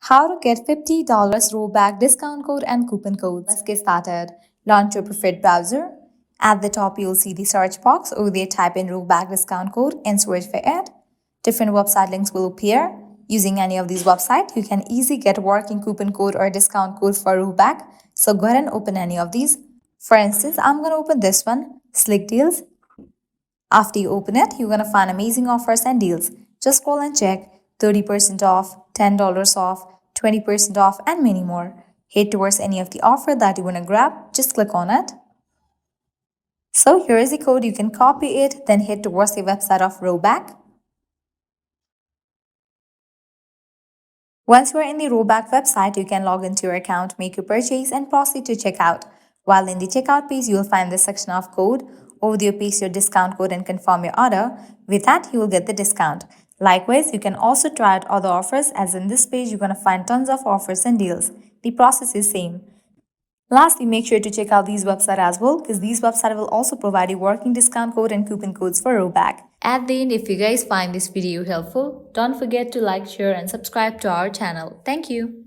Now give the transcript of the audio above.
How to get $50 Rhoback discount code and coupon codes. Let's get started. Launch your preferred browser. At the top, you'll see the search box. Over there, type in Rhoback discount code and search for it. Different website links will appear. Using any of these websites, you can easily get working coupon code or discount code for Rhoback. So go ahead and open any of these. For instance, I'm going to open this one, Slick Deals. After you open it, you're going to find amazing offers and deals. Just scroll and check 30% off, $10 off, 20% off, and many more. Head towards any of the offer that you want to grab, just click on it. So here is the code, you can copy it, then head towards the website of Rhoback. Once you are in the Rhoback website, you can log into your account, make your purchase, and proceed to checkout. While in the checkout page, you will find this section of code. Over there, paste your discount code and confirm your order. With that, you will get the discount. Likewise, you can also try out other offers, as in this page, you're going to find tons of offers and deals. The process is same. Lastly, make sure to check out these websites as well, because these websites will also provide you working discount code and coupon codes for Rhoback. At the end, if you guys find this video helpful, don't forget to like, share, and subscribe to our channel. Thank you.